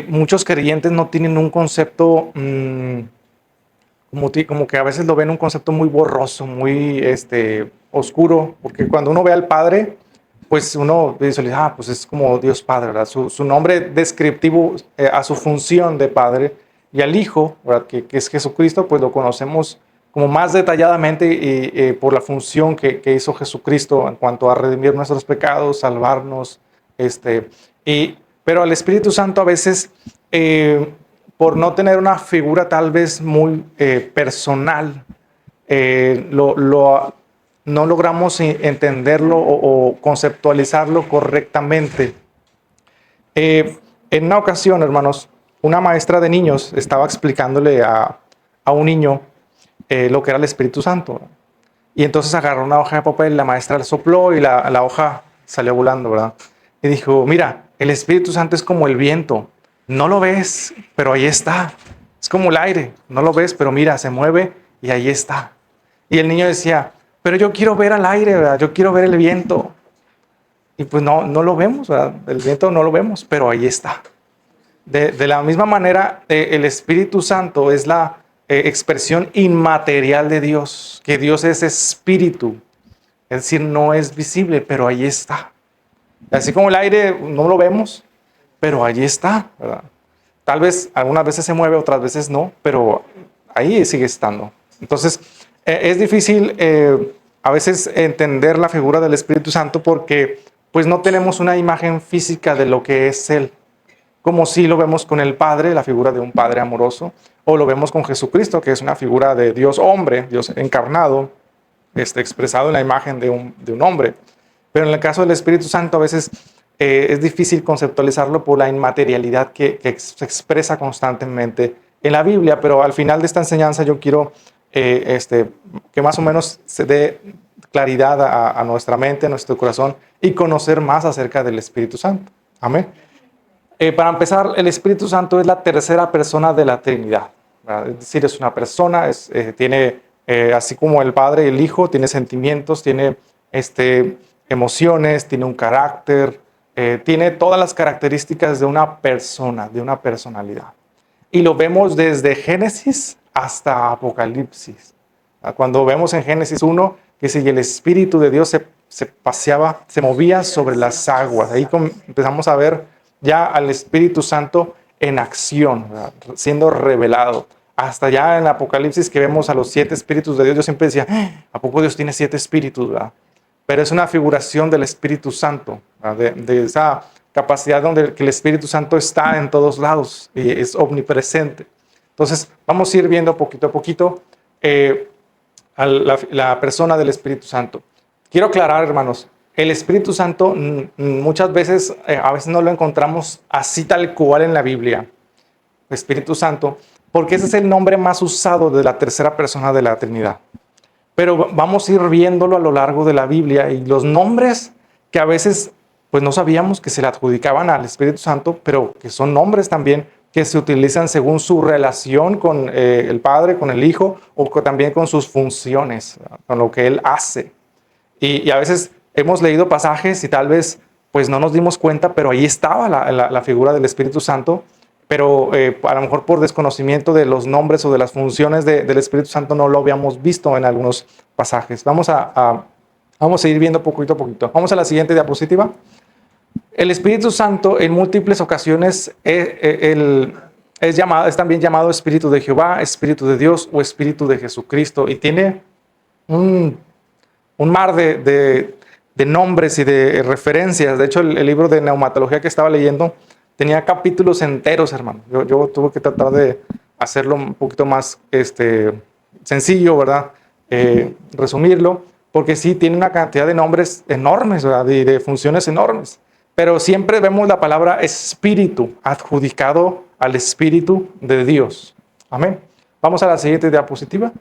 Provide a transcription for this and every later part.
muchos creyentes no tienen un concepto, como que a veces lo ven un concepto muy borroso, muy oscuro, porque cuando uno ve al Padre, pues uno dice, pues es como Dios Padre, ¿verdad? Su nombre descriptivo a su función de Padre, y al Hijo, ¿verdad? Que es Jesucristo, pues lo conocemos como más detalladamente y, por la función que hizo Jesucristo en cuanto a redimir nuestros pecados, salvarnos, este, pero al Espíritu Santo a veces, por no tener una figura tal vez muy personal, eh, lo, lo- no logramos entenderlo o conceptualizarlo correctamente. En una ocasión, hermanos, una maestra de niños estaba explicándole a un niño lo que era el Espíritu Santo. Y entonces agarró una hoja de papel, la maestra le sopló y la hoja salió volando, ¿verdad? Y dijo, mira, el Espíritu Santo es como el viento. No lo ves, pero ahí está. Es como el aire. No lo ves, pero mira, se mueve y ahí está. Y el niño decía, pero yo quiero ver al aire, ¿verdad? Yo quiero ver el viento. Y pues no lo vemos, ¿verdad? El viento no lo vemos, pero ahí está. De la misma manera, el Espíritu Santo es la expresión inmaterial de Dios, que Dios es espíritu, es decir, no es visible, pero ahí está. Así como el aire no lo vemos, pero allí está, ¿verdad? Tal vez algunas veces se mueve, otras veces no, pero ahí sigue estando. Entonces, es difícil a veces entender la figura del Espíritu Santo porque pues no tenemos una imagen física de lo que es Él, como si lo vemos con el Padre, la figura de un Padre amoroso, o lo vemos con Jesucristo, que es una figura de Dios hombre, Dios encarnado, expresado en la imagen de un hombre. Pero en el caso del Espíritu Santo a veces es difícil conceptualizarlo por la inmaterialidad que se expresa constantemente en la Biblia, pero al final de esta enseñanza yo quiero que más o menos se dé claridad a nuestra mente, a nuestro corazón y conocer más acerca del Espíritu Santo. Amén. Para empezar, el Espíritu Santo es la tercera persona de la Trinidad, ¿verdad? Es decir, es una persona, tiene, así como el Padre y el Hijo, tiene sentimientos, tiene emociones, tiene un carácter, tiene todas las características de una persona, de una personalidad. Y lo vemos desde Génesis hasta Apocalipsis. Cuando vemos en Génesis 1 que si el Espíritu de Dios se paseaba, se movía sobre las aguas, ahí empezamos a ver ya al Espíritu Santo en acción, ¿verdad? Siendo revelado. Hasta ya en Apocalipsis que vemos a los 7 espíritus de Dios, yo siempre decía, ¿a poco Dios tiene 7 espíritus? ¿Verdad? Pero es una figuración del Espíritu Santo, de esa capacidad donde el Espíritu Santo está en todos lados y es omnipresente. Entonces, vamos a ir viendo poquito a poquito a la persona del Espíritu Santo. Quiero aclarar, hermanos, el Espíritu Santo muchas veces, a veces no lo encontramos así tal cual en la Biblia, Espíritu Santo, porque ese es el nombre más usado de la tercera persona de la Trinidad. Pero vamos a ir viéndolo a lo largo de la Biblia y los nombres que a veces pues no sabíamos que se le adjudicaban al Espíritu Santo, pero que son nombres también que se utilizan según su relación con el Padre, con el Hijo, o también con sus funciones, con lo que Él hace. Y a veces hemos leído pasajes y tal vez pues no nos dimos cuenta, pero ahí estaba la figura del Espíritu Santo, pero a lo mejor por desconocimiento de los nombres o de las funciones del Espíritu Santo no lo habíamos visto en algunos pasajes. Vamos a ir viendo poquito a poquito. Vamos a la siguiente diapositiva. El Espíritu Santo en múltiples ocasiones es también llamado Espíritu de Jehová, Espíritu de Dios o Espíritu de Jesucristo y tiene un mar de nombres y de referencias. De hecho, el libro de neumatología que estaba leyendo tenía capítulos enteros, hermano. Yo tuve que tratar de hacerlo un poquito más sencillo, ¿verdad? Resumirlo, porque sí tiene una cantidad de nombres enormes, ¿verdad? De funciones enormes. Pero siempre vemos la palabra espíritu adjudicado al Espíritu de Dios. Amén. Vamos a la siguiente diapositiva.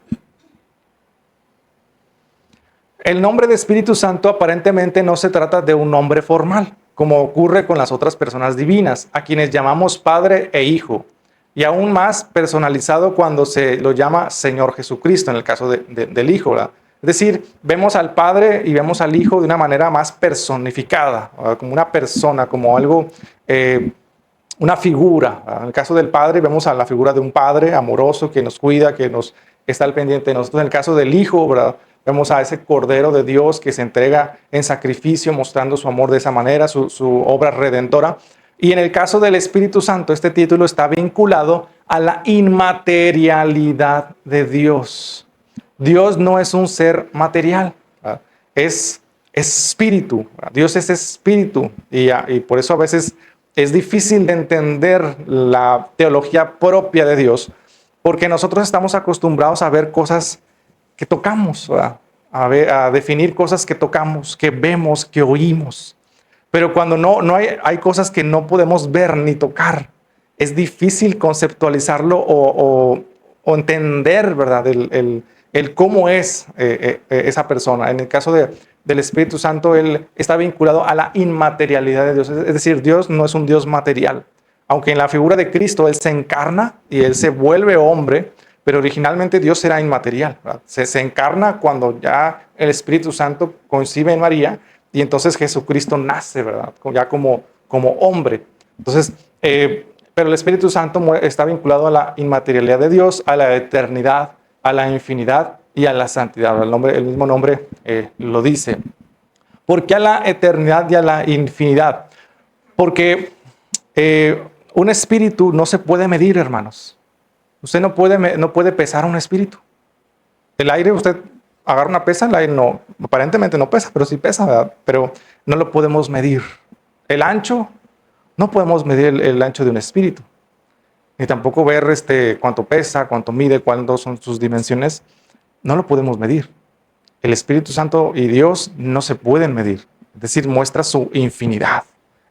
El nombre de Espíritu Santo aparentemente no se trata de un nombre formal, como ocurre con las otras personas divinas, a quienes llamamos Padre e Hijo, y aún más personalizado cuando se lo llama Señor Jesucristo, en el caso del Hijo, ¿verdad? Es decir, vemos al Padre y vemos al Hijo de una manera más personificada, ¿verdad? Como una persona, como algo una figura. En el caso del Padre vemos a la figura de un Padre amoroso que nos cuida, que nos está al pendiente de nosotros. En el caso del Hijo, ¿verdad? Vemos a ese Cordero de Dios que se entrega en sacrificio, mostrando su amor de esa manera, su obra redentora. Y en el caso del Espíritu Santo, este título está vinculado a la inmaterialidad de Dios. Dios no es un ser material, ¿verdad? Es espíritu. ¿Verdad? Dios es espíritu y por eso a veces es difícil de entender la teología propia de Dios, porque nosotros estamos acostumbrados a ver cosas que tocamos, ¿verdad? A definir cosas que tocamos, que vemos, que oímos. Pero cuando no hay cosas que no podemos ver ni tocar, es difícil conceptualizarlo o entender, ¿verdad? El cómo es esa persona. En el caso del Espíritu Santo, Él está vinculado a la inmaterialidad de Dios. Es decir, Dios no es un Dios material. Aunque en la figura de Cristo Él se encarna y Él se vuelve hombre, pero originalmente Dios era inmaterial. Se encarna cuando ya el Espíritu Santo concibe en María y entonces Jesucristo nace, ¿verdad? Ya como hombre. Entonces, pero el Espíritu Santo está vinculado a la inmaterialidad de Dios, a la eternidad, a la infinidad y a la santidad. El mismo nombre lo dice. ¿Por qué a la eternidad y a la infinidad? Porque un espíritu no se puede medir, hermanos. Usted no puede pesar un espíritu. El aire, usted agarra una pesa, el aire no, aparentemente no pesa, pero sí pesa, ¿verdad? Pero no lo podemos medir. El ancho, no podemos medir el ancho de un espíritu. Ni tampoco ver cuánto pesa, cuánto mide, cuáles son sus dimensiones. No lo podemos medir. El Espíritu Santo y Dios no se pueden medir. Es decir, muestra su infinidad.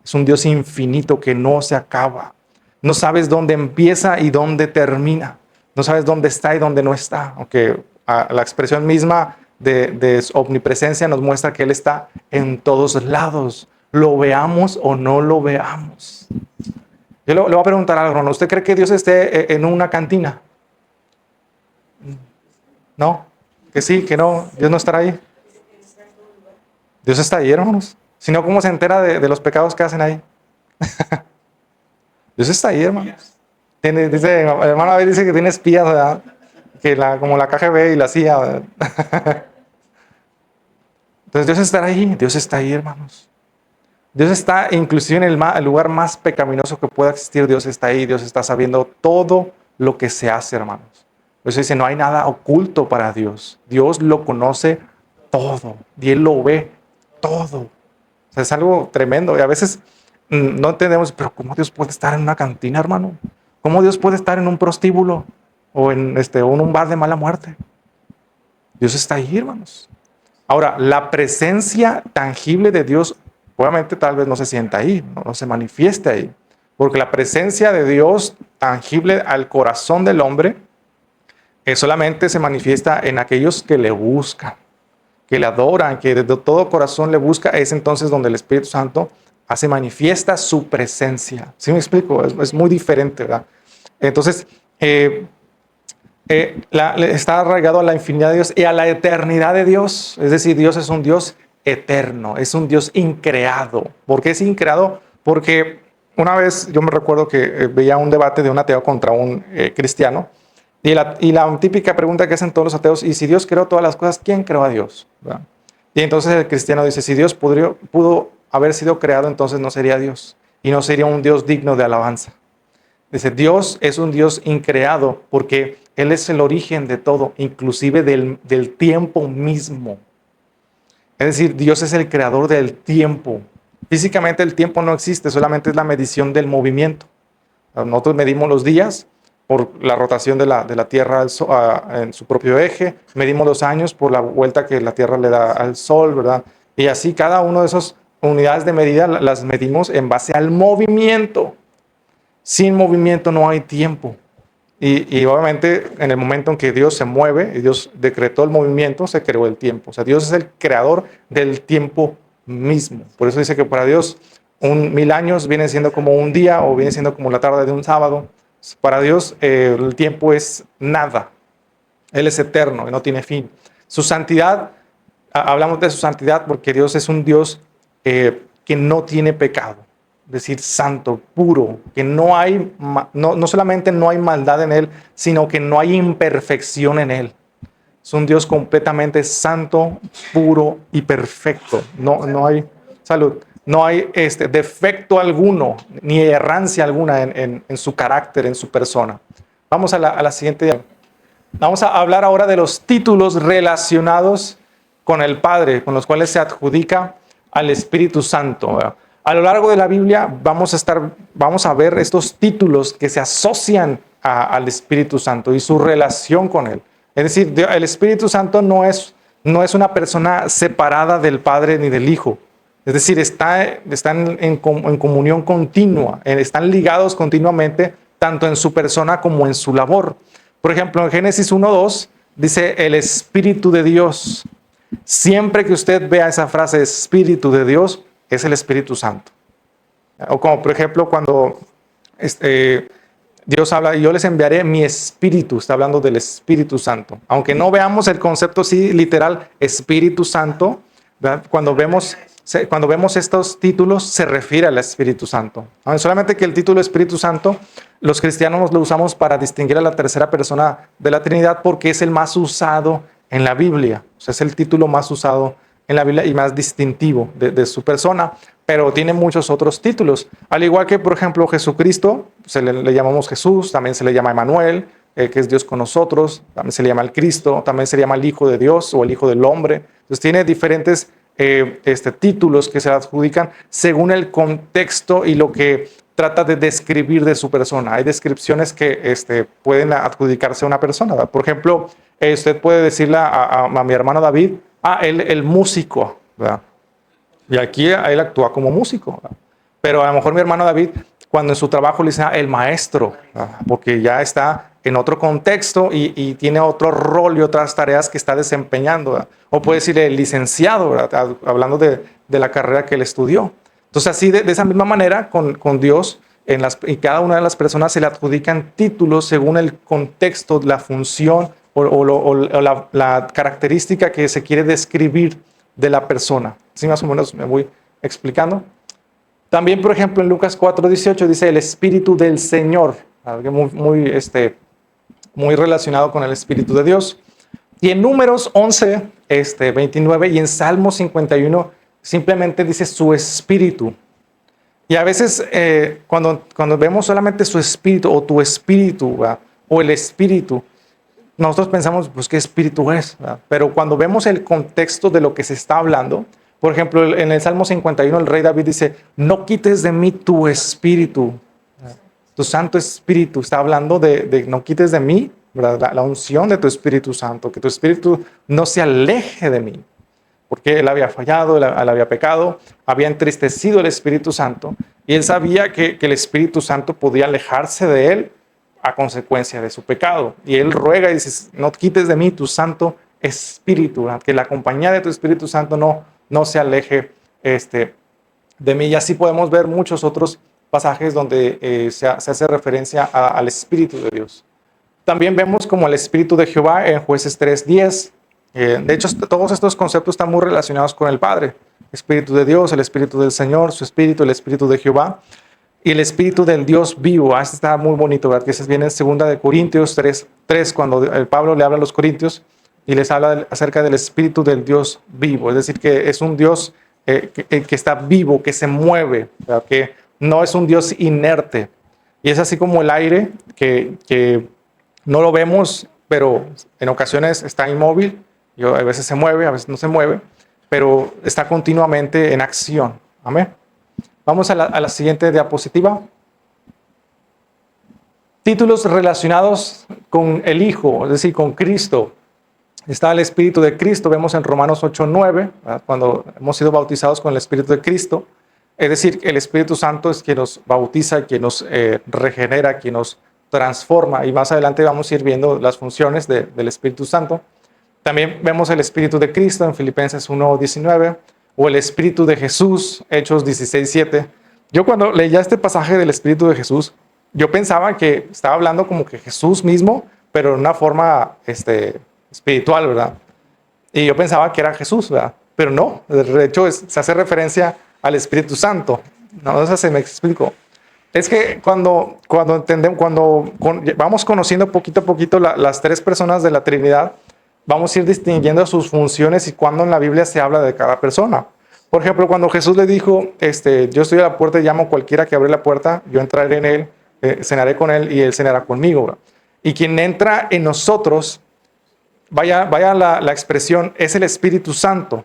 Es un Dios infinito que no se acaba. No sabes dónde empieza y dónde termina. No sabes dónde está y dónde no está. Aunque la expresión misma de su omnipresencia nos muestra que Él está en todos lados. Lo veamos o no lo veamos. Yo le voy a preguntar algo, ¿no? ¿Usted cree que Dios esté en una cantina? No, que sí, que no, Dios no estará ahí. Dios está ahí, hermanos. Si no, ¿cómo se entera de los pecados que hacen ahí? Dios está ahí, hermanos. Dice, el hermano David dice que tiene espías, ¿verdad? Que como la KGB y la CIA, ¿verdad? Entonces Dios está ahí, hermanos. Dios está inclusive en el lugar más pecaminoso que pueda existir. Dios está ahí, Dios está sabiendo todo lo que se hace, hermanos. Por eso dice, no hay nada oculto para Dios. Dios lo conoce todo y Él lo ve todo. O sea, es algo tremendo y a veces no entendemos, pero ¿cómo Dios puede estar en una cantina, hermano? ¿Cómo Dios puede estar en un prostíbulo o en un bar de mala muerte? Dios está ahí, hermanos. Ahora, la presencia tangible de Dios obviamente tal vez no se sienta ahí, no se manifieste ahí, porque la presencia de Dios tangible al corazón del hombre solamente se manifiesta en aquellos que le buscan, que le adoran, que de todo corazón le busca. Es entonces donde el Espíritu Santo hace manifiesta su presencia. ¿Sí me explico? Es muy diferente, ¿verdad? Entonces, está arraigado a la infinidad de Dios y a la eternidad de Dios. Es decir, Dios es un Dios eterno, es un Dios increado. ¿Por qué es increado? Porque una vez yo me recuerdo que veía un debate de un ateo contra un cristiano y la típica pregunta que hacen todos los ateos, y si Dios creó todas las cosas, ¿quién creó a Dios? ¿Verdad? Y entonces el cristiano dice, si Dios pudo haber sido creado, entonces no sería Dios y no sería un Dios digno de alabanza. Dice, Dios es un Dios increado porque Él es el origen de todo, inclusive del tiempo mismo. Es decir, Dios es el creador del tiempo. Físicamente el tiempo no existe, solamente es la medición del movimiento. Nosotros medimos los días por la rotación de la Tierra en su propio eje, medimos los años por la vuelta que la Tierra le da al Sol, ¿verdad? Y así cada una de esas unidades de medida las medimos en base al movimiento. Sin movimiento no hay tiempo. Y obviamente en el momento en que Dios se mueve y Dios decretó el movimiento, se creó el tiempo. O sea, Dios es el creador del tiempo mismo. Por eso dice que para Dios 1000 años viene siendo como un día o viene siendo como la tarde de un sábado. Para Dios el tiempo es nada. Él es eterno y no tiene fin. Su santidad, hablamos de su santidad porque Dios es un Dios que no tiene pecado. decir santo, puro, que no hay, no solamente no hay maldad en él, sino que no hay imperfección en él. Es un Dios completamente santo, puro y perfecto. No hay salud, no hay defecto alguno, ni errancia alguna en su carácter, en su persona. Vamos a la siguiente. Vamos a hablar ahora de los títulos relacionados con el Padre, con los cuales se adjudica al Espíritu Santo. ¿Verdad? A lo largo de la Biblia vamos a ver estos títulos que se asocian al Espíritu Santo y su relación con él. Es decir, el Espíritu Santo no es una persona separada del Padre ni del Hijo. Es decir, están en comunión continua, están ligados continuamente, tanto en su persona como en su labor. Por ejemplo, en Génesis 1:2 dice el Espíritu de Dios. Siempre que usted vea esa frase, Espíritu de Dios, es el Espíritu Santo. O como por ejemplo cuando Dios habla, yo les enviaré mi Espíritu, está hablando del Espíritu Santo. Aunque no veamos el concepto así literal, Espíritu Santo, ¿verdad? Cuando vemos estos títulos, se refiere al Espíritu Santo. Solamente que el título Espíritu Santo, los cristianos lo usamos para distinguir a la tercera persona de la Trinidad porque es el más usado en la Biblia. O sea, es el título más usado en la Biblia y más distintivo de su persona, pero tiene muchos otros títulos. Al igual que, por ejemplo, Jesucristo, le llamamos Jesús, también se le llama Emmanuel, que es Dios con nosotros, también se le llama el Cristo, también se le llama el Hijo de Dios o el Hijo del Hombre. Entonces tiene diferentes títulos que se adjudican según el contexto y lo que trata de describir de su persona. Hay descripciones que pueden adjudicarse a una persona, ¿verdad? Por ejemplo, usted puede decirle a mi hermano David, el músico, ¿verdad? Y aquí él actúa como músico, ¿verdad? Pero a lo mejor mi hermano David, cuando en su trabajo le dice el maestro, ¿verdad? Porque ya está en otro contexto y tiene otro rol y otras tareas que está desempeñando, ¿verdad? O puede decirle el licenciado, ¿verdad? Hablando de la carrera que él estudió. Entonces así de esa misma manera con Dios, y cada una de las personas se le adjudican títulos según el contexto, la función o la característica que se quiere describir de la persona. ¿Sí más o menos me voy explicando? También, por ejemplo, en Lucas 4:18 dice el Espíritu del Señor, algo muy relacionado con el Espíritu de Dios. Y en Números 11:29 y en Salmo 51 simplemente dice su Espíritu. Y a veces cuando vemos solamente su Espíritu o tu Espíritu, ¿verdad? O el Espíritu, nosotros pensamos, pues, ¿qué espíritu es? ¿Verdad? Pero cuando vemos el contexto de lo que se está hablando, por ejemplo, en el Salmo 51, el rey David dice, no quites de mí tu espíritu, tu Santo Espíritu. Está hablando de no quites de mí, ¿verdad? La unción de tu Espíritu Santo, que tu Espíritu no se aleje de mí. Porque él había fallado, él había pecado, había entristecido el Espíritu Santo, y él sabía que el Espíritu Santo podía alejarse de él a consecuencia de su pecado. Y él ruega y dice, no quites de mí tu Santo Espíritu, ¿verdad? Que la compañía de tu Espíritu Santo no se aleje de mí. Y así podemos ver muchos otros pasajes donde se hace referencia al Espíritu de Dios. También vemos como el Espíritu de Jehová en Jueces 3:10. De hecho, todos estos conceptos están muy relacionados con el Padre. Espíritu de Dios, el Espíritu del Señor, su Espíritu, el Espíritu de Jehová y el Espíritu del Dios vivo. Este está muy bonito, ¿verdad? Que ese viene en 2 Corintios 3, cuando el Pablo le habla a los corintios y les habla acerca del Espíritu del Dios vivo. Es decir, que es un Dios que está vivo, que se mueve, ¿verdad? Que no es un Dios inerte. Y es así como el aire, que no lo vemos, pero en ocasiones está inmóvil. A veces se mueve, a veces no se mueve, pero está continuamente en acción. Amén. Vamos a la siguiente diapositiva. Títulos relacionados con el Hijo, es decir, con Cristo. Está el Espíritu de Cristo, vemos en Romanos 8:9, cuando hemos sido bautizados con el Espíritu de Cristo. Es decir, el Espíritu Santo es quien nos bautiza, quien nos regenera, quien nos transforma. Y más adelante vamos a ir viendo las funciones del Espíritu Santo. También vemos el Espíritu de Cristo en Filipenses 1:19 o el Espíritu de Jesús, Hechos 16:7. Yo cuando leía este pasaje del Espíritu de Jesús, yo pensaba que estaba hablando como que Jesús mismo, pero en una forma espiritual, ¿verdad? Y yo pensaba que era Jesús, ¿verdad? Pero no, de hecho se hace referencia al Espíritu Santo. No sé si me explico. Es que cuando entendemos, vamos conociendo poquito a poquito las tres personas de la Trinidad, vamos a ir distinguiendo sus funciones y cuando en la Biblia se habla de cada persona. Por ejemplo, cuando Jesús le dijo, yo estoy a la puerta y llamo a cualquiera que abre la puerta, yo entraré en él, cenaré con él y él cenará conmigo, ¿verdad? Y quien entra en nosotros, vaya la expresión, es el Espíritu Santo.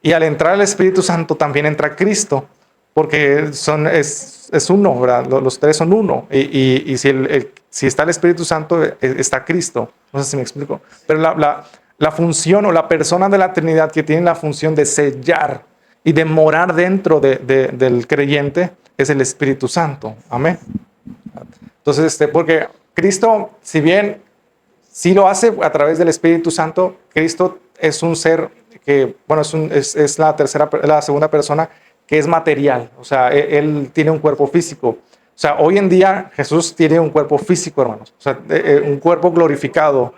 Y al entrar el Espíritu Santo también entra Cristo, porque es uno, ¿verdad? Los tres son uno. Y si está el Espíritu Santo, está Cristo. No sé si me explico. Pero la función o la persona de la Trinidad que tiene la función de sellar y de morar dentro del creyente es el Espíritu Santo. Amén. Entonces, porque Cristo, si bien sí lo hace a través del Espíritu Santo, Cristo es un ser que, bueno, es la segunda persona que es material. O sea, él tiene un cuerpo físico. O sea, hoy en día Jesús tiene un cuerpo físico, hermanos. O sea, un cuerpo glorificado,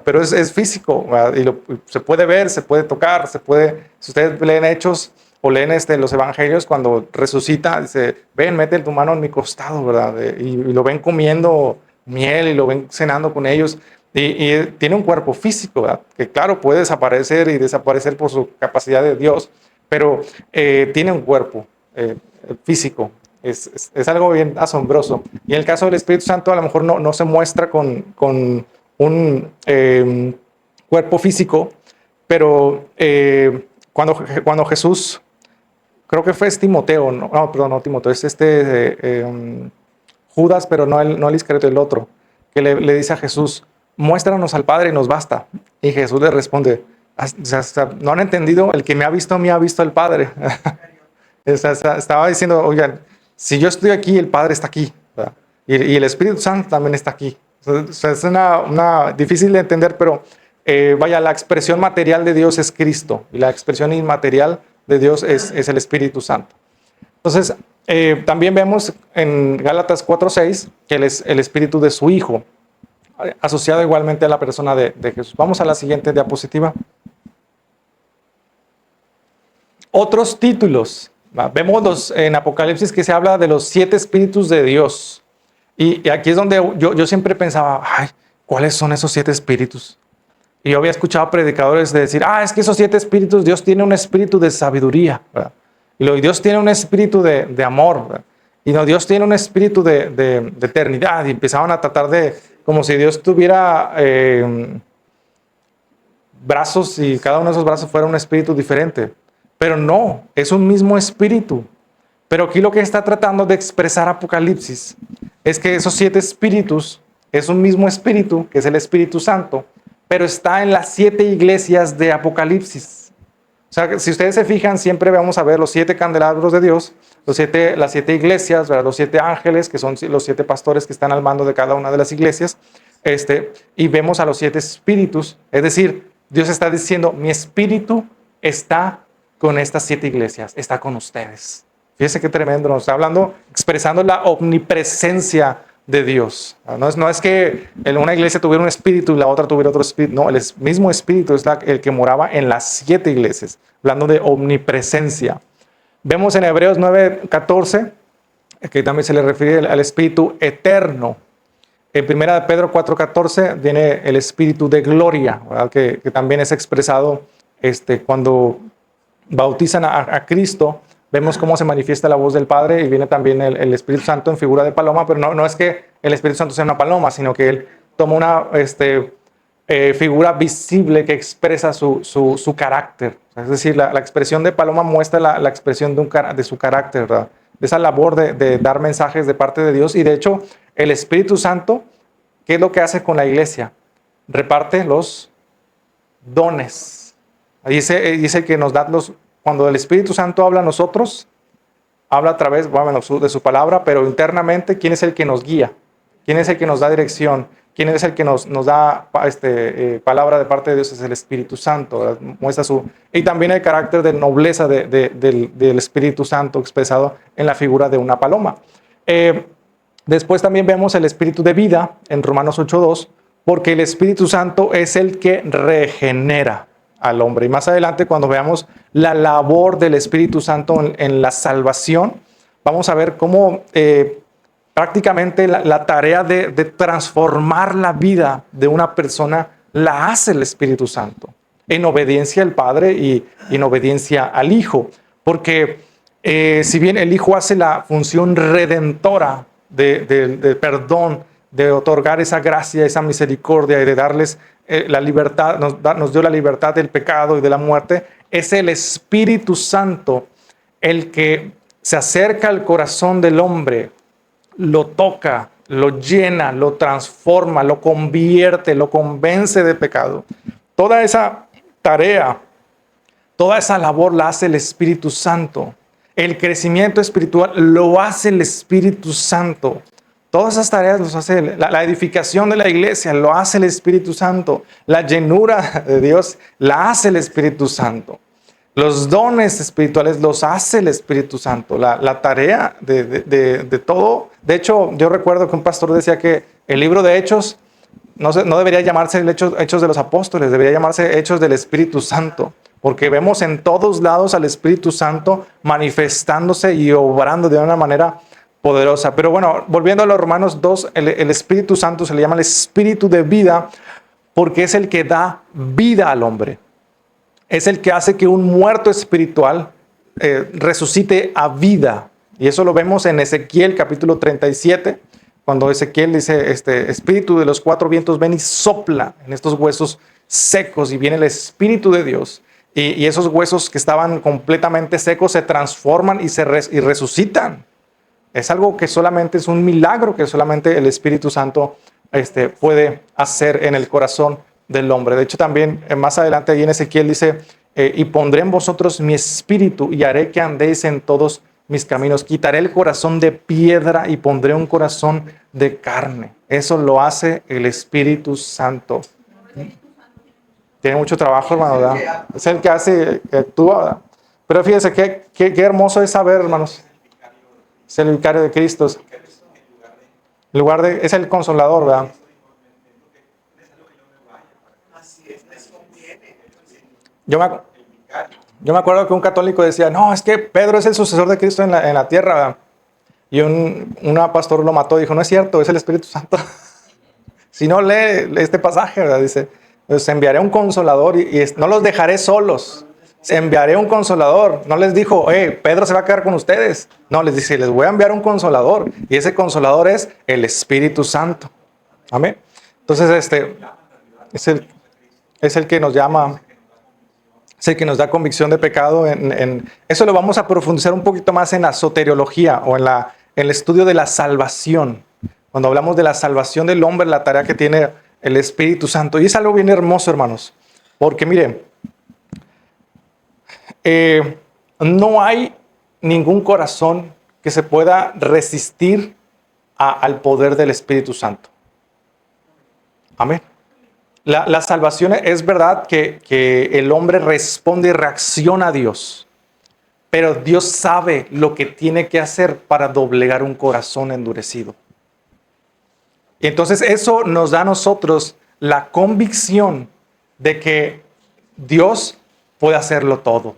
pero es físico. Se puede ver, se puede tocar, si ustedes leen Hechos o leen los evangelios, cuando resucita, dice, ven, mete tu mano en mi costado, ¿verdad? Y lo ven comiendo miel y lo ven cenando con ellos. Y tiene un cuerpo físico, ¿verdad? Que claro, puede desaparecer y desaparecer por su capacidad de Dios, pero tiene un cuerpo físico. Es algo bien asombroso. Y en el caso del Espíritu Santo, a lo mejor no se muestra con un cuerpo físico, pero cuando Jesús, creo que fue Timoteo, no Timoteo, es Judas, pero no el Iscariote, el otro, que le dice a Jesús, muéstranos al Padre y nos basta. Y Jesús le responde, no han entendido, el que me ha visto al Padre. Estaba diciendo, oigan, si yo estoy aquí, el Padre está aquí, ¿verdad? Y el Espíritu Santo también está aquí. Es una difícil de entender, pero la expresión material de Dios es Cristo y la expresión inmaterial de Dios es el Espíritu Santo. Entonces, también vemos en Gálatas 4:6 que Él es el Espíritu de su Hijo, asociado igualmente a la persona de Jesús. Vamos a la siguiente diapositiva. Otros títulos. Vemos en Apocalipsis que se habla de los 7 espíritus de Dios. Y aquí es donde yo siempre pensaba, ay, ¿cuáles son esos 7 espíritus? Y yo había escuchado a predicadores de decir, es que esos 7 espíritus, Dios tiene un espíritu de sabiduría, ¿verdad? Y Dios tiene un espíritu de amor, ¿verdad? Y Dios tiene un espíritu de eternidad. Y empezaban a tratar como si Dios tuviera brazos y cada uno de esos brazos fuera un espíritu diferente. Pero no, es un mismo espíritu. Pero aquí lo que está tratando de expresar Apocalipsis es que esos 7 espíritus es un mismo espíritu, que es el Espíritu Santo, pero está en las 7 iglesias de Apocalipsis. O sea, si ustedes se fijan, siempre vamos a ver los 7 candelabros de Dios, las 7 iglesias, ¿verdad? Los 7 ángeles, que son los 7 pastores que están al mando de cada una de las iglesias, y vemos a los 7 espíritus. Es decir, Dios está diciendo, mi espíritu está con estas 7 iglesias, está con ustedes. Fíjense qué tremendo, nos está hablando, expresando la omnipresencia de Dios. No es que en una iglesia tuviera un espíritu y la otra tuviera otro espíritu. No, el mismo espíritu es el que moraba en las 7 iglesias, hablando de omnipresencia. Vemos en Hebreos 9:14, que también se le refiere al espíritu eterno. En 1 Pedro 4:14 viene el espíritu de gloria, ¿verdad? Que también es expresado cuando bautizan a Cristo. Vemos cómo se manifiesta la voz del Padre y viene también el Espíritu Santo en figura de paloma, pero no es que el Espíritu Santo sea una paloma, sino que Él toma una figura visible que expresa su carácter. Es decir, la expresión de paloma muestra la expresión de su carácter, ¿verdad? De esa labor de dar mensajes de parte de Dios. Y de hecho, el Espíritu Santo, ¿qué es lo que hace con la iglesia? Reparte los dones. Dice que nos da cuando el Espíritu Santo habla a nosotros, habla a través de su palabra, pero internamente, ¿quién es el que nos guía? ¿Quién es el que nos da dirección? ¿Quién es el que nos da palabra de parte de Dios? Es el Espíritu Santo. ¿Verdad? Muestra y también el carácter de nobleza del Espíritu Santo expresado en la figura de una paloma. Después también vemos el Espíritu de vida en Romanos 8:2, porque el Espíritu Santo es el que regenera. al hombre. Y más adelante, cuando veamos la labor del Espíritu Santo en la salvación, vamos a ver cómo prácticamente la tarea de transformar la vida de una persona la hace el Espíritu Santo, en obediencia al Padre y en obediencia al Hijo. Porque si bien el Hijo hace la función redentora de perdón, de otorgar esa gracia, esa misericordia y de darles la libertad, nos dio la libertad del pecado y de la muerte, es el Espíritu Santo el que se acerca al corazón del hombre, lo toca, lo llena, lo transforma, lo convierte, lo convence de pecado. Toda esa tarea, toda esa labor la hace el Espíritu Santo. El crecimiento espiritual lo hace el Espíritu Santo. Todas esas tareas los hace la edificación de la iglesia, lo hace el Espíritu Santo. La llenura de Dios la hace el Espíritu Santo. Los dones espirituales los hace el Espíritu Santo. La tarea de todo. De hecho, yo recuerdo que un pastor decía que el libro de Hechos no debería llamarse Hechos de los Apóstoles, debería llamarse Hechos del Espíritu Santo. Porque vemos en todos lados al Espíritu Santo manifestándose y obrando de una manera poderosa. Pero bueno, volviendo a los Romanos 2, el Espíritu Santo se le llama el Espíritu de vida porque es el que da vida al hombre. Es el que hace que un muerto espiritual resucite a vida. Y eso lo vemos en Ezequiel capítulo 37, cuando Ezequiel dice, Espíritu de los cuatro vientos ven y sopla en estos huesos secos y viene el Espíritu de Dios. Y esos huesos que estaban completamente secos se transforman y resucitan. Es algo que solamente es un milagro que solamente el Espíritu Santo puede hacer en el corazón del hombre. De hecho, también más adelante ahí en Ezequiel dice, y pondré en vosotros mi espíritu y haré que andéis en todos mis caminos. Quitaré el corazón de piedra y pondré un corazón de carne. Eso lo hace el Espíritu Santo. Tiene mucho trabajo, hermano, ¿verdad? Es el que hace, que actúa, ¿verdad? Pero fíjense qué hermoso es saber, hermanos. Es el vicario de Cristo. Es el consolador, ¿verdad? Yo me acuerdo que un católico decía, no, es que Pedro es el sucesor de Cristo en la tierra, ¿verdad? Y una pastor lo mató y dijo, no es cierto, es el Espíritu Santo. Si no, lee este pasaje, ¿verdad? Dice, pues enviaré un consolador y no los dejaré solos. Enviaré un consolador. No les dijo, Pedro se va a quedar con ustedes. No, les dice, les voy a enviar un consolador. Y ese consolador es el Espíritu Santo. Amén. Entonces, es el que nos llama, es el que nos da convicción de pecado. Eso lo vamos a profundizar un poquito más en la soteriología o en el estudio de la salvación. Cuando hablamos de la salvación del hombre, la tarea que tiene el Espíritu Santo. Y es algo bien hermoso, hermanos. Porque miren, no hay ningún corazón que se pueda resistir al poder del Espíritu Santo. Amén. La salvación es verdad que el hombre responde y reacciona a Dios. Pero Dios sabe lo que tiene que hacer para doblegar un corazón endurecido. Y entonces eso nos da a nosotros la convicción de que Dios puede hacerlo todo.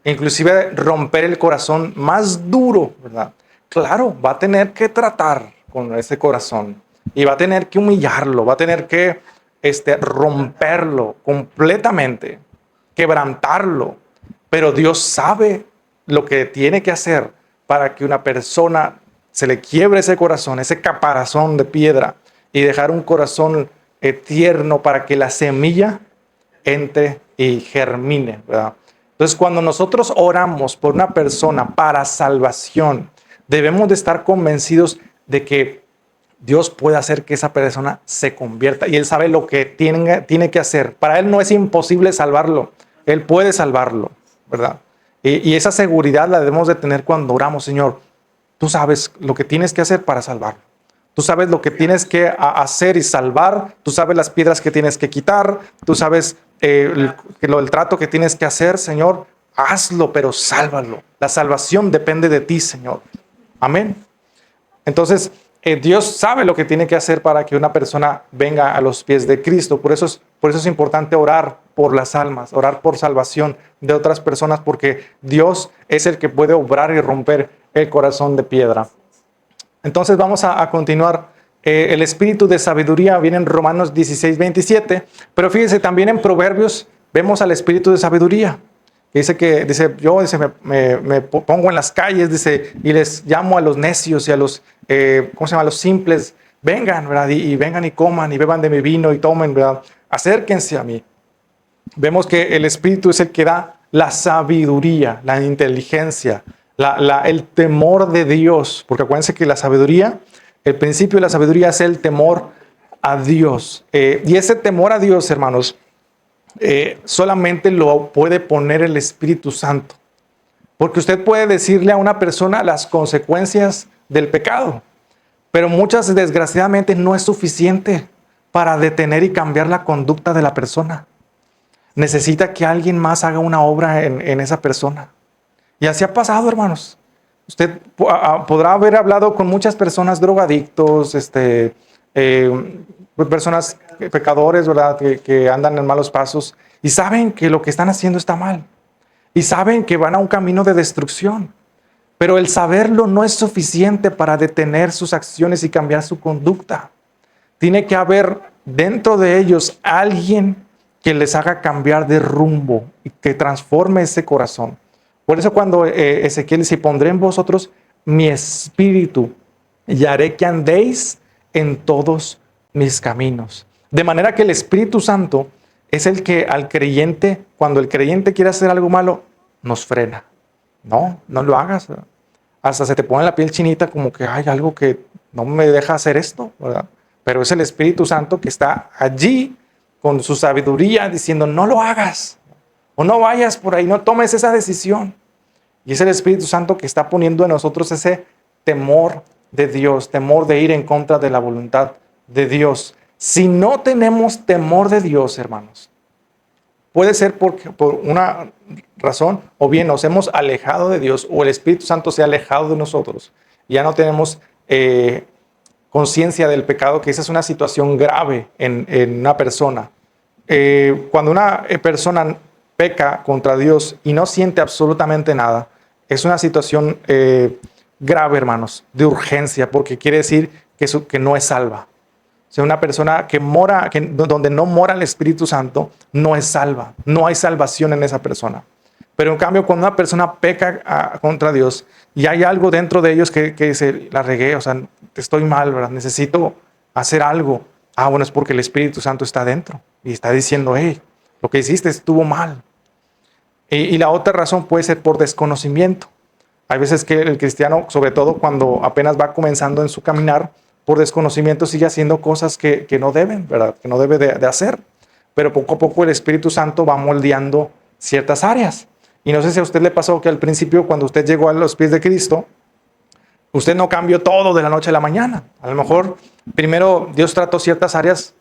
Inclusive romper el corazón más duro, ¿verdad? Claro, va a tener que tratar con ese corazón y va a tener que humillarlo, va a tener que romperlo completamente, quebrantarlo. Pero Dios sabe lo que tiene que hacer para que una persona se le quiebre ese corazón, ese caparazón de piedra y dejar un corazón tierno para que la semilla entre y germine, ¿verdad? Entonces, cuando nosotros oramos por una persona para salvación, debemos de estar convencidos de que Dios puede hacer que esa persona se convierta y Él sabe lo que tiene que hacer. Para Él no es imposible salvarlo, Él puede salvarlo, ¿verdad? Y esa seguridad la debemos de tener cuando oramos, Señor. Tú sabes lo que tienes que hacer para salvarlo. Tú sabes lo que tienes que hacer y salvar. Tú sabes las piedras que tienes que quitar. Tú sabes el trato que tienes que hacer, Señor. Hazlo, pero sálvalo. La salvación depende de ti, Señor. Amén. Entonces, Dios sabe lo que tiene que hacer para que una persona venga a los pies de Cristo. Por eso es importante orar por las almas, orar por salvación de otras personas, porque Dios es el que puede obrar y romper el corazón de piedra. Entonces vamos a continuar. El espíritu de sabiduría viene en Romanos 16:27, pero fíjense, también en Proverbios vemos al espíritu de sabiduría. Dice, yo me pongo en las calles, dice, y les llamo a los necios y a los, ¿cómo se llama? A los simples, vengan, ¿verdad? Y vengan y coman y beban de mi vino y tomen, ¿verdad? Acérquense a mí. Vemos que el espíritu es el que da la sabiduría, la inteligencia, el temor de Dios, porque acuérdense que la sabiduría, el principio de la sabiduría es el temor a Dios. Y ese temor a Dios, hermanos, solamente lo puede poner el Espíritu Santo. Porque usted puede decirle a una persona las consecuencias del pecado, pero muchas, desgraciadamente, no es suficiente para detener y cambiar la conducta de la persona. Necesita que alguien más haga una obra en esa persona. Y así ha pasado, hermanos. Usted podrá haber hablado con muchas personas drogadictos, personas pecadores, ¿verdad? Que andan en malos pasos y saben que lo que están haciendo está mal. Y saben que van a un camino de destrucción. Pero el saberlo no es suficiente para detener sus acciones y cambiar su conducta. Tiene que haber dentro de ellos alguien que les haga cambiar de rumbo y que transforme ese corazón. Por eso cuando Ezequiel dice, pondré en vosotros mi espíritu y haré que andéis en todos mis caminos. De manera que el Espíritu Santo es el que al creyente, cuando el creyente quiere hacer algo malo, nos frena. No lo hagas. Hasta se te pone la piel chinita como que hay algo que no me deja hacer esto, ¿verdad? Pero es el Espíritu Santo que está allí con su sabiduría diciendo, no lo hagas. O no vayas por ahí, no tomes esa decisión. Y es el Espíritu Santo que está poniendo en nosotros ese temor de Dios, temor de ir en contra de la voluntad de Dios. Si no tenemos temor de Dios, hermanos, puede ser por una razón, o bien nos hemos alejado de Dios, o el Espíritu Santo se ha alejado de nosotros. Ya no tenemos conciencia del pecado, que esa es una situación grave en una persona. Cuando una persona peca contra Dios y no siente absolutamente nada, es una situación grave, hermanos, de urgencia, porque quiere decir que no es salva. O sea, una persona donde no mora el Espíritu Santo no es salva, no hay salvación en esa persona. Pero en cambio, cuando una persona peca contra Dios y hay algo dentro de ellos que dice, la regué, o sea, estoy mal, ¿verdad? Necesito hacer algo. Bueno, es porque el Espíritu Santo está dentro y está diciendo, hey, lo que hiciste estuvo mal. Y la otra razón puede ser por desconocimiento. Hay veces que el cristiano, sobre todo cuando apenas va comenzando en su caminar, por desconocimiento sigue haciendo cosas que no deben, ¿verdad? Que no debe de hacer. Pero poco a poco el Espíritu Santo va moldeando ciertas áreas. Y no sé si a usted le pasó que al principio, cuando usted llegó a los pies de Cristo, usted no cambió todo de la noche a la mañana. A lo mejor primero Dios trató ciertas áreas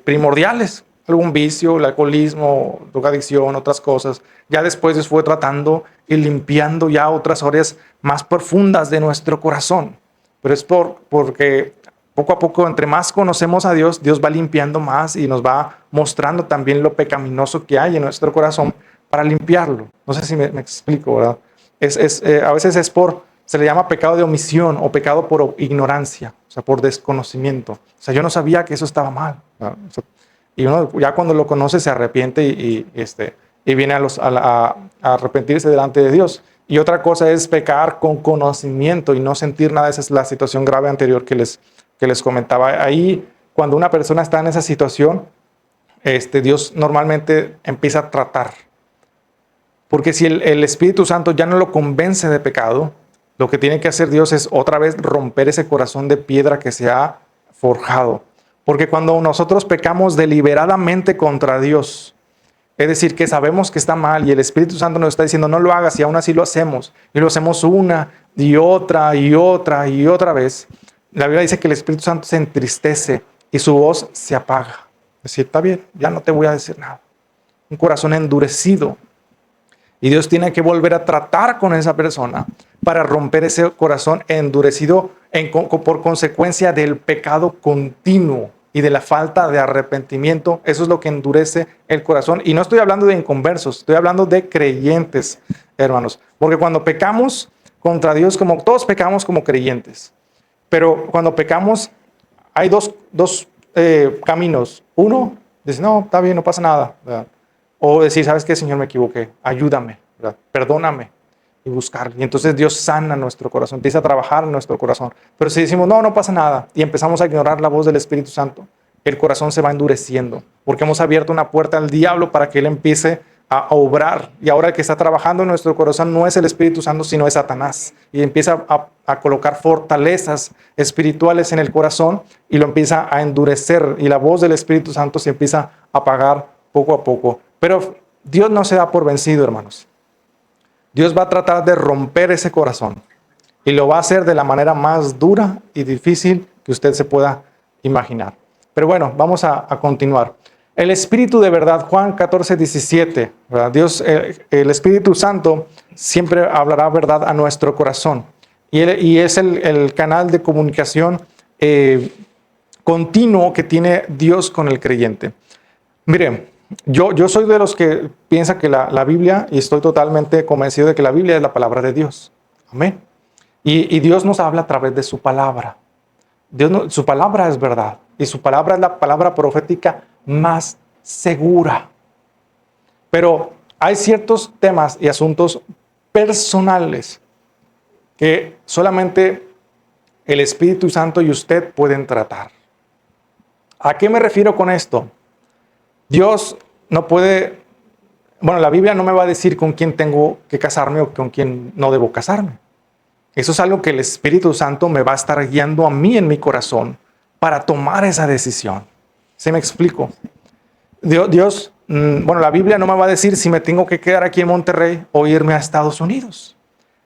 primordiales, algún vicio, el alcoholismo, drogadicción, otras cosas. Ya después Dios fue tratando y limpiando ya otras áreas más profundas de nuestro corazón. Pero es porque poco a poco, entre más conocemos a Dios, Dios va limpiando más y nos va mostrando también lo pecaminoso que hay en nuestro corazón para limpiarlo. No sé si me explico, ¿verdad? A veces se le llama pecado de omisión o pecado por ignorancia, o sea, por desconocimiento. O sea, yo no sabía que eso estaba mal, ¿verdad? O sea, y uno ya cuando lo conoce se arrepiente y viene a arrepentirse delante de Dios. Y otra cosa es pecar con conocimiento y no sentir nada. Esa es la situación grave anterior que les comentaba. Ahí, cuando una persona está en esa situación, Dios normalmente empieza a tratar. Porque si el Espíritu Santo ya no lo convence de pecado, lo que tiene que hacer Dios es otra vez romper ese corazón de piedra que se ha forjado. Porque cuando nosotros pecamos deliberadamente contra Dios, es decir, que sabemos que está mal y el Espíritu Santo nos está diciendo no lo hagas y aún así lo hacemos. Y lo hacemos una y otra y otra y otra vez. La Biblia dice que el Espíritu Santo se entristece y su voz se apaga. Es decir, está bien, ya no te voy a decir nada. Un corazón endurecido. Y Dios tiene que volver a tratar con esa persona para romper ese corazón endurecido por consecuencia del pecado continuo y de la falta de arrepentimiento. Eso es lo que endurece el corazón. Y no estoy hablando de inconversos, estoy hablando de creyentes, hermanos. Porque cuando pecamos contra Dios, como todos pecamos como creyentes, pero cuando pecamos hay dos caminos. Uno, dice, no, está bien, no pasa nada, ¿verdad? O decir, ¿sabes qué, Señor? Me equivoqué, ayúdame, ¿verdad? Perdóname, y buscar. Y entonces Dios sana nuestro corazón, empieza a trabajar en nuestro corazón. Pero si decimos, no, no pasa nada, y empezamos a ignorar la voz del Espíritu Santo, el corazón se va endureciendo, porque hemos abierto una puerta al diablo para que él empiece a obrar. Y ahora el que está trabajando en nuestro corazón no es el Espíritu Santo, sino es Satanás. Y empieza a colocar fortalezas espirituales en el corazón y lo empieza a endurecer. Y la voz del Espíritu Santo se empieza a apagar poco a poco. Pero Dios no se da por vencido, hermanos. Dios va a tratar de romper ese corazón. Y lo va a hacer de la manera más dura y difícil que usted se pueda imaginar. Pero bueno, vamos a continuar. El Espíritu de verdad, Juan 14:17, ¿verdad? Dios, el Espíritu Santo siempre hablará verdad a nuestro corazón. Y es el canal de comunicación continuo que tiene Dios con el creyente. Mire, yo soy de los que piensa que la Biblia, y estoy totalmente convencido de que la Biblia es la palabra de Dios. Amén. Y Dios nos habla a través de su palabra. Su palabra es verdad. Y su palabra es la palabra profética más segura. Pero hay ciertos temas y asuntos personales que solamente el Espíritu Santo y usted pueden tratar. ¿A qué me refiero con esto? Dios no puede, la Biblia no me va a decir con quién tengo que casarme o con quién no debo casarme. Eso es algo que el Espíritu Santo me va a estar guiando a mí en mi corazón para tomar esa decisión. ¿Sí me explico? Dios, la Biblia no me va a decir si me tengo que quedar aquí en Monterrey o irme a Estados Unidos.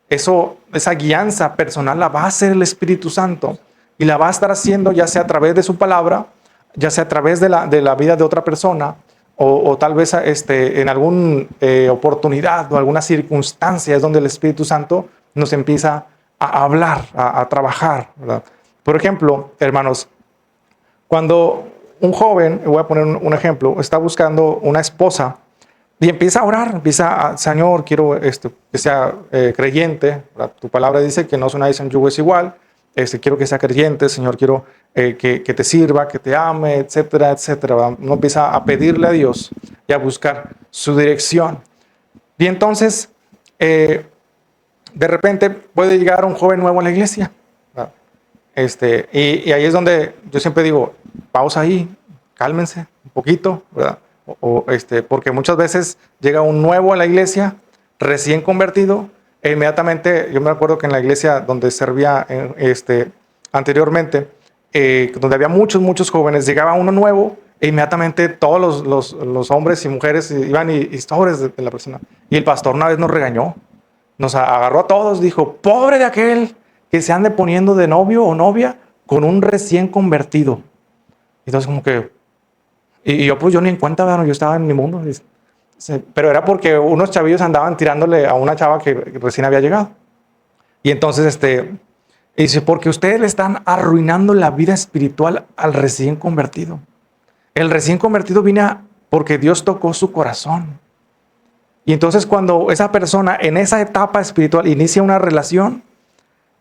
Esa guianza personal la va a hacer el Espíritu Santo y la va a estar haciendo ya sea a través de su palabra, ya sea a través de la vida de otra persona o tal vez en alguna oportunidad o alguna circunstancia es donde el Espíritu Santo nos empieza a hablar, a trabajar, ¿verdad? Por ejemplo, hermanos, cuando un joven, voy a poner un ejemplo, está buscando una esposa y empieza a orar, Señor, quiero que sea creyente, ¿verdad? Tu palabra dice que no sonáis en yugo es igual, quiero que sea creyente, Señor, quiero que te sirva, que te ame, etcétera, etcétera, ¿verdad? Uno empieza a pedirle a Dios y a buscar su dirección. Y entonces, de repente puede llegar un joven nuevo a la iglesia, ¿verdad? Y ahí es donde yo siempre digo, pausa ahí, cálmense un poquito, ¿verdad? Porque muchas veces llega un nuevo a la iglesia, recién convertido, e inmediatamente, yo me acuerdo que en la iglesia donde servía anteriormente, donde había muchos jóvenes, llegaba uno nuevo, e inmediatamente todos los hombres y mujeres iban y sobres de la persona. Y el pastor una vez nos regañó, nos agarró a todos, dijo, pobre de aquel que se ande poniendo de novio o novia con un recién convertido. Entonces como que, y yo pues yo ni en cuenta, ¿verdad? Yo estaba en mi mundo. Pero era porque unos chavillos andaban tirándole a una chava que recién había llegado. Y entonces dice, porque ustedes le están arruinando la vida espiritual al recién convertido. El recién convertido vino porque Dios tocó su corazón. Y entonces cuando esa persona en esa etapa espiritual inicia una relación,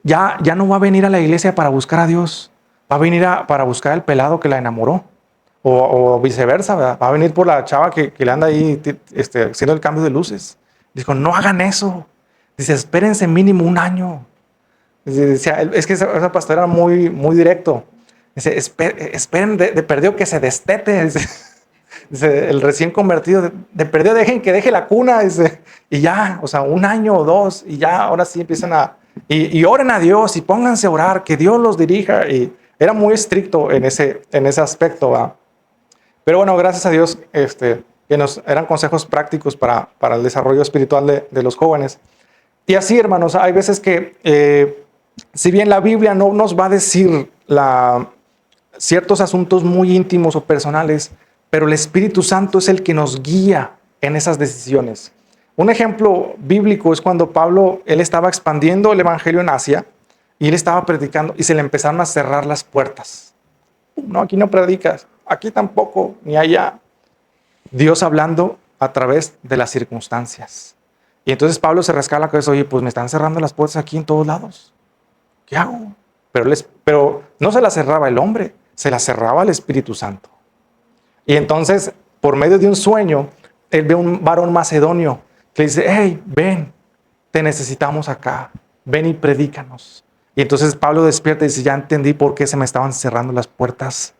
ya no va a venir a la iglesia para buscar a Dios. Va a venir para buscar al pelado que la enamoró. O viceversa, ¿verdad? Va a venir por la chava que le anda ahí haciendo el cambio de luces. Dijo, no hagan eso. Dice, espérense mínimo un año. Es que esa pastora era muy, muy directo. Dice, esperen de perdido que se destete. Dice, el recién convertido, de perdido dejen que deje la cuna. Dice, y ya, un año o dos, y ya, ahora sí empiezan y oren a Dios y pónganse a orar, que Dios los dirija. Y era muy estricto en ese aspecto, ¿verdad? Pero bueno, gracias a Dios que nos eran consejos prácticos para el desarrollo espiritual de los jóvenes. Y así, hermanos, hay veces que, si bien la Biblia no nos va a decir ciertos asuntos muy íntimos o personales, pero el Espíritu Santo es el que nos guía en esas decisiones. Un ejemplo bíblico es cuando Pablo, él estaba expandiendo el evangelio en Asia y él estaba predicando y se le empezaron a cerrar las puertas. no, aquí no predicas, aquí tampoco, ni allá. Dios hablando a través de las circunstancias. Y entonces Pablo se rasca la cabeza, oye, pues me están cerrando las puertas aquí en todos lados. ¿Qué hago? Pero no se la cerraba el hombre, se la cerraba el Espíritu Santo. Y entonces, por medio de un sueño, él ve un varón macedonio que le dice, hey, ven, te necesitamos acá, ven y predícanos. Y entonces Pablo despierta y dice, ya entendí por qué se me estaban cerrando las puertas.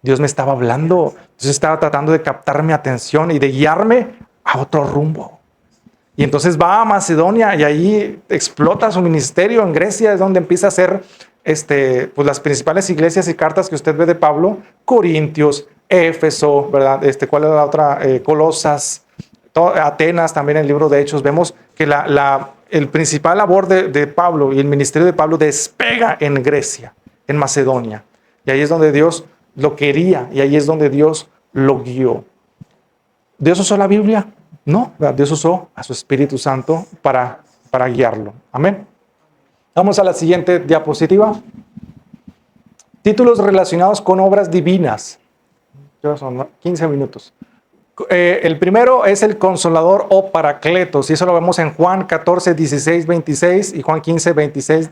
Dios me estaba hablando, Dios estaba tratando de captar mi atención y de guiarme a otro rumbo. Y entonces va a Macedonia y ahí explota su ministerio. En Grecia es donde empieza a hacer pues las principales iglesias y cartas que usted ve de Pablo: Corintios, Éfeso, ¿verdad? ¿Cuál era la otra? Colosas, Atenas, también en el libro de Hechos. Vemos que el principal labor de Pablo y el ministerio de Pablo despega en Grecia, en Macedonia. Y ahí es donde Dios lo quería y ahí es donde Dios lo guió. ¿Dios usó la Biblia? No, Dios usó a su Espíritu Santo para guiarlo. Amén. Vamos a la siguiente diapositiva. Títulos relacionados con obras divinas. Ya son 15 minutos. El primero es el Consolador o Paracletos, y eso lo vemos en Juan 14, 16, 26 y Juan 15, 26,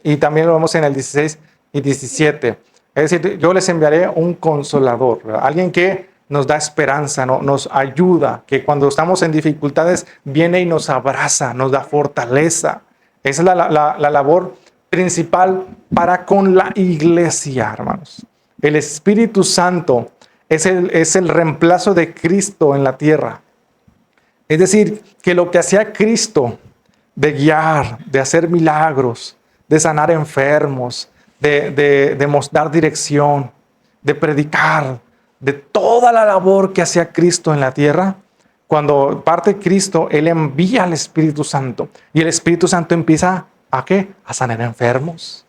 y también lo vemos en el 16 y 17. Es decir, yo les enviaré un Consolador, ¿verdad? Alguien que nos da esperanza, nos ayuda, que cuando estamos en dificultades viene y nos abraza, nos da fortaleza. Esa es la labor principal para con la iglesia, hermanos. El Espíritu Santo es el reemplazo de Cristo en la tierra. Es decir, que lo que hacía Cristo de guiar, de hacer milagros, de sanar enfermos, de mostrar dirección, de predicar, de toda la labor que hacía Cristo en la tierra, cuando parte Cristo, Él envía al Espíritu Santo. Y el Espíritu Santo empieza ¿a qué? A sanar enfermos.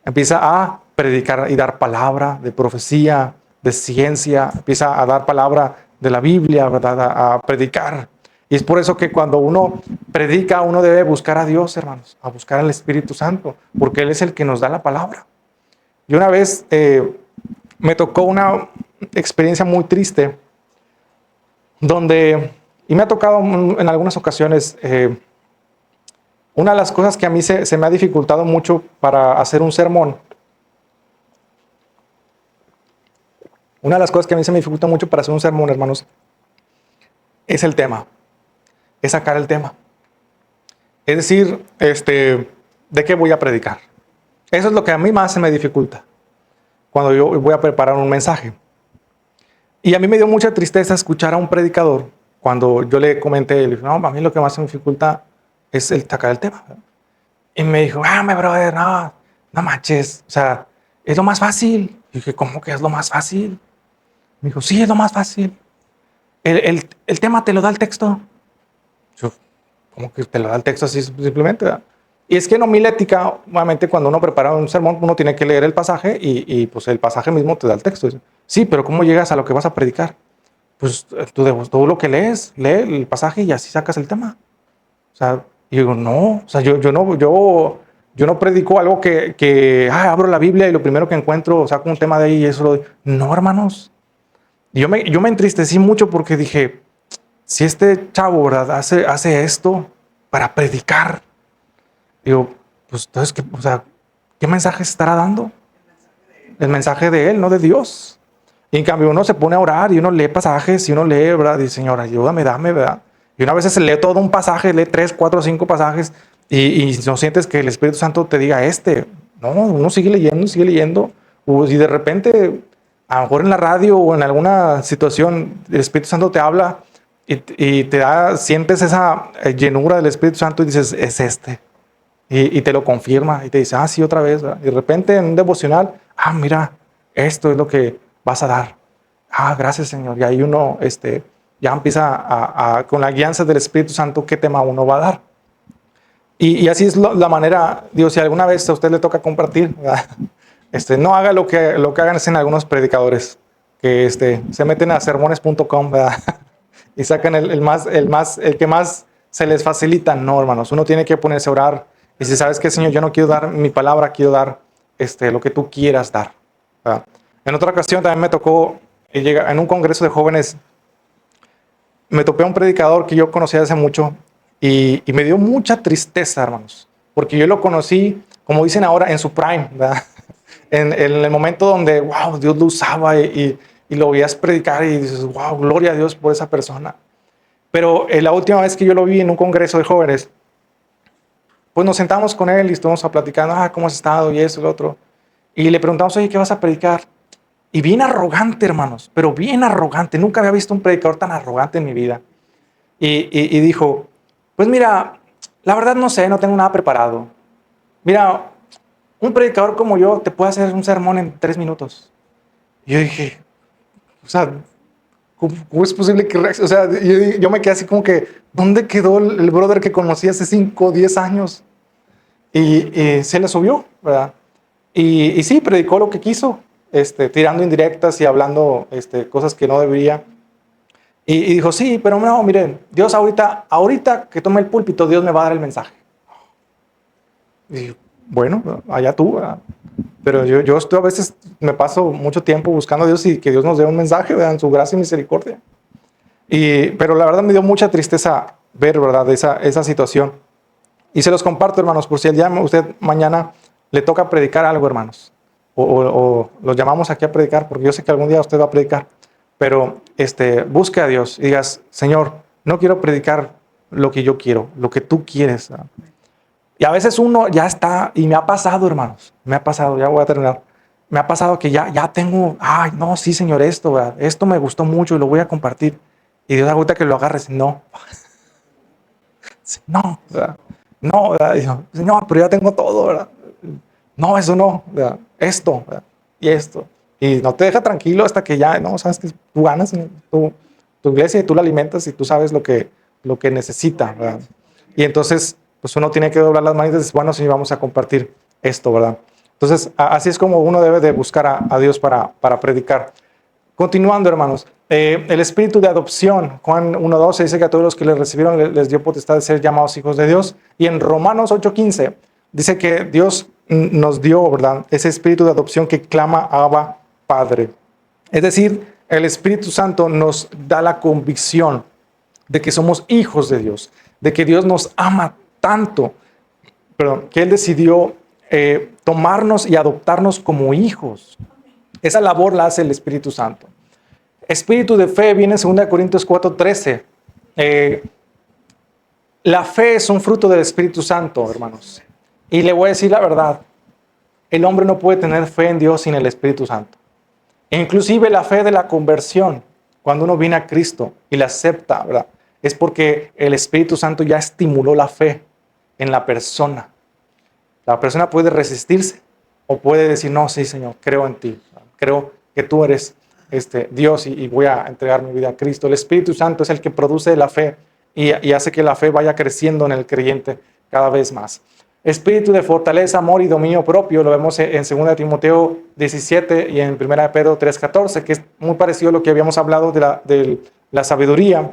Empieza a predicar y dar palabra de profecía, de ciencia. Empieza a dar palabra de la Biblia, ¿verdad? A predicar. Y es por eso que cuando uno predica, uno debe buscar a Dios, hermanos, a buscar al Espíritu Santo, porque Él es el que nos da la palabra. Y una vez me tocó una experiencia muy triste, y me ha tocado en algunas ocasiones, una de las cosas que a mí se me ha dificultado mucho para hacer un sermón, hermanos, es el tema, es sacar el tema. Es decir, ¿de qué voy a predicar? Eso es lo que a mí más se me dificulta cuando yo voy a preparar un mensaje. Y a mí me dio mucha tristeza escuchar a un predicador cuando yo le comenté, no, a mí lo que más me dificulta es el sacar el tema. Y me dijo, brother, no manches, o sea, es lo más fácil. Y dije, ¿cómo que es lo más fácil? Me dijo, sí, es lo más fácil. El tema te lo da el texto. Yo, ¿cómo que te lo da el texto así simplemente? ¿Verdad? Y es que en homilética, obviamente, cuando uno prepara un sermón, uno tiene que leer el pasaje y pues el pasaje mismo te da el texto. Sí, pero ¿cómo llegas a lo que vas a predicar? Pues tú lo que lees, lee el pasaje y así sacas el tema. O sea, y digo, no, o sea, yo no predico algo que abro la Biblia y lo primero que encuentro saco un tema de ahí y eso lo doy. No, hermanos. Y yo me entristecí mucho porque dije, si este chavo, ¿verdad?, hace esto para predicar, digo, pues entonces, ¿qué mensaje se estará dando? El mensaje de él, no de Dios. Y en cambio uno se pone a orar y uno lee pasajes y uno lee, ¿verdad? Y dice, Señor, ayúdame, dame, ¿verdad? Y una vez se lee todo un pasaje, lee 3, 4, 5 pasajes y no sientes que el Espíritu Santo te diga No, uno sigue leyendo. Y de repente, a lo mejor en la radio o en alguna situación, el Espíritu Santo te habla y sientes esa llenura del Espíritu Santo y dices, es Y te lo confirma y te dice, sí, otra vez, ¿verdad? Y de repente en un devocional, mira, esto es lo que vas a dar. Gracias, Señor. Y ahí uno ya empieza con la guianza del Espíritu Santo, qué tema uno va a dar. Y así es la manera, digo, si alguna vez a usted le toca compartir, no haga lo que hagan en algunos predicadores, que se meten a sermones.com, ¿verdad? Y sacan el que más se les facilita. No, hermanos, uno tiene que ponerse a orar. Y si sabes que, Señor, yo no quiero dar mi palabra, quiero dar lo que tú quieras dar. ¿verdad? En otra ocasión también me tocó, en un congreso de jóvenes, me topé a un predicador que yo conocía hace mucho y me dio mucha tristeza, hermanos, porque yo lo conocí, como dicen ahora, en su prime, ¿verdad? En el momento donde, wow, Dios lo usaba y lo veías predicar y dices, wow, gloria a Dios por esa persona. Pero la última vez que yo lo vi en un congreso de jóvenes, pues nos sentamos con él y estuvimos platicando, cómo has estado y eso y lo otro. Y le preguntamos, oye, ¿qué vas a predicar? Y bien arrogante, hermanos, pero bien arrogante. Nunca había visto un predicador tan arrogante en mi vida. Y dijo, pues mira, la verdad no sé, no tengo nada preparado. Mira, un predicador como yo te puede hacer un sermón en 3 minutos. Y yo dije, o sea, ¿cómo es posible que reaccione? O sea, yo me quedé así como que, ¿dónde quedó el brother que conocí hace 5 o 10 años? Y se le subió, ¿verdad? Y sí, predicó lo que quiso, tirando indirectas y hablando cosas que no debería. Y dijo, sí, pero no, miren, Dios ahorita que tome el púlpito, Dios me va a dar el mensaje. Y bueno, allá tú, ¿verdad? Pero yo estoy, a veces me paso mucho tiempo buscando a Dios y que Dios nos dé un mensaje, ¿verdad? En su gracia y misericordia. Pero la verdad me dio mucha tristeza ver, ¿verdad? Esa situación. Y se los comparto, hermanos, por si el día usted mañana le toca predicar algo, hermanos. O los llamamos aquí a predicar, porque yo sé que algún día usted va a predicar. Pero busque a Dios y digas, Señor, no quiero predicar lo que yo quiero, lo que tú quieres. ¿Verdad? Y a veces uno ya está, y me ha pasado, hermanos, me ha pasado, ya voy a terminar. Me ha pasado que ya tengo, ay, no, sí, Señor, ¿verdad? Esto me gustó mucho y lo voy a compartir. Y Dios agüita que lo agarres. No, no, ¿verdad? No, ¿verdad? Y yo, Señor, pero ya tengo todo, ¿verdad? No, eso no, ¿verdad? Esto, ¿verdad? Y esto. Y no te deja tranquilo hasta que ya, no, sabes que tú ganas tu iglesia y tú la alimentas y tú sabes lo que necesita, ¿verdad? Y entonces, pues uno tiene que doblar las manos y decir, bueno, sí, vamos a compartir esto, ¿verdad? Entonces, así es como uno debe de buscar a Dios para predicar. Continuando, hermanos, el espíritu de adopción, Juan 1:12 dice que a todos los que le recibieron les dio potestad de ser llamados hijos de Dios. Y en Romanos 8:15 dice que Dios nos dio, ¿verdad?, ese espíritu de adopción que clama Abba, Padre. Es decir, el Espíritu Santo nos da la convicción de que somos hijos de Dios, de que Dios nos ama tanto, que Él decidió tomarnos y adoptarnos como hijos. Esa labor la hace el Espíritu Santo. Espíritu de fe viene en 2 Corintios 4:13. La fe es un fruto del Espíritu Santo, hermanos. Y le voy a decir la verdad. El hombre no puede tener fe en Dios sin el Espíritu Santo. E inclusive la fe de la conversión, cuando uno viene a Cristo y la acepta, ¿verdad?, es porque el Espíritu Santo ya estimuló la fe en la persona. La persona puede resistirse o puede decir, no, sí, Señor, creo en ti. Creo que tú eres Dios y voy a entregar mi vida a Cristo. El Espíritu Santo es el que produce la fe y hace que la fe vaya creciendo en el creyente cada vez más. Espíritu de fortaleza, amor y dominio propio, lo vemos en 2 Timoteo 17 y en 1 Pedro 3:14, que es muy parecido a lo que habíamos hablado de la sabiduría,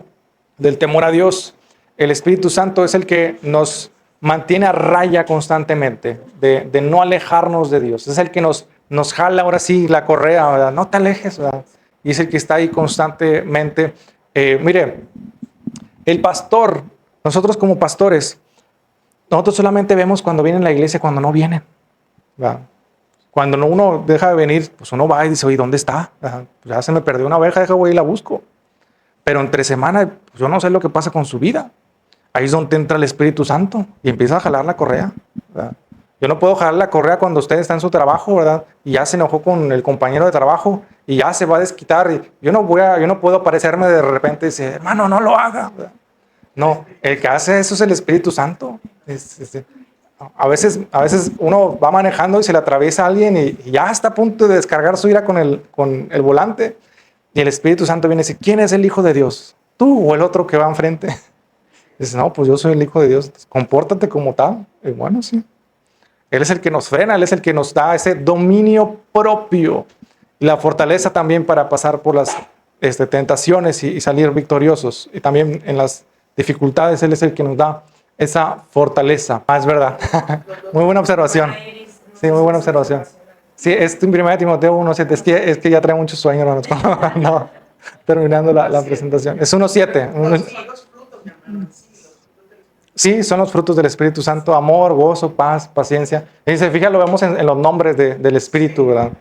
del temor a Dios. El Espíritu Santo es el que nos mantiene a raya constantemente, de no alejarnos de Dios. Es el que nos jala ahora sí la correa, ¿verdad? No te alejes, ¿verdad? Y es el que está ahí constantemente. Mire, el pastor, nosotros como pastores, nosotros solamente vemos cuando vienen a la iglesia, cuando no vienen, ¿verdad? Cuando uno deja de venir, pues uno va y dice, oye, ¿dónde está? Pues ya se me perdió una oveja, deja voy y la busco. Pero entre semana, pues yo no sé lo que pasa con su vida. Ahí es donde entra el Espíritu Santo y empieza a jalar la correa, ¿verdad? Yo no puedo jalar la correa cuando usted está en su trabajo, ¿verdad? Y ya se enojó con el compañero de trabajo y ya se va a desquitar. Y yo no puedo aparecerme de repente y decir, hermano, no lo haga, ¿verdad? No, el que hace eso es el Espíritu Santo. A veces uno va manejando y se le atraviesa a alguien y ya está a punto de descargar su ira con el volante. Y el Espíritu Santo viene y dice, ¿quién es el Hijo de Dios? ¿Tú o el otro que va enfrente? Dice, no, pues yo soy el Hijo de Dios. Compórtate como tal. Y bueno, sí. Él es el que nos frena, Él es el que nos da ese dominio propio y la fortaleza también para pasar por las tentaciones y salir victoriosos. Y también en las dificultades Él es el que nos da esa fortaleza. Es verdad. Muy buena observación. Sí, muy buena observación. Sí, es en 1 Timoteo 1:7. Es que ya trae mucho sueño, hermanos. No, terminando la presentación. Es 1:7. Sí, son los frutos del Espíritu Santo: amor, gozo, paz, paciencia. Y si se fija, lo vemos en los nombres del Espíritu, ¿verdad?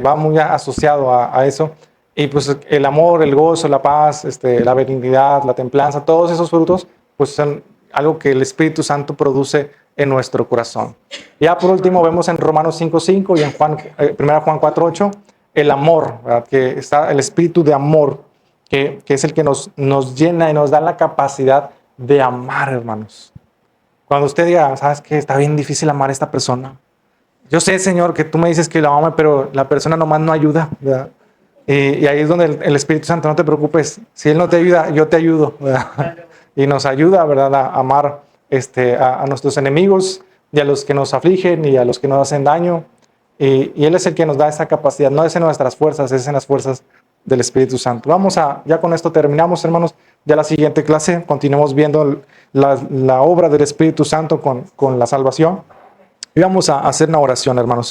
Va muy asociado a eso. Y pues el amor, el gozo, la paz, la benignidad, la templanza, todos esos frutos, pues son algo que el Espíritu Santo produce en nuestro corazón. Ya por último vemos en Romanos 5:5 y en 1 Juan 4:8 el amor, ¿verdad? Que está el espíritu de amor, que es el que nos llena y nos da la capacidad de amar, hermanos. Cuando usted diga, ¿sabes qué? Está bien difícil amar a esta persona. Yo sé, Señor, que tú me dices que la amo, pero la persona nomás no ayuda, ¿verdad? Y ahí es donde el Espíritu Santo, no te preocupes, si Él no te ayuda, yo te ayudo, ¿verdad? Y nos ayuda, ¿verdad?, a amar a nuestros enemigos y a los que nos afligen y a los que nos hacen daño. Y Él es el que nos da esa capacidad, no es en nuestras fuerzas, es en las fuerzas del Espíritu Santo. Ya con esto terminamos, hermanos. Ya la siguiente clase continuamos viendo la obra del Espíritu Santo con la salvación. Y vamos a hacer una oración, hermanos.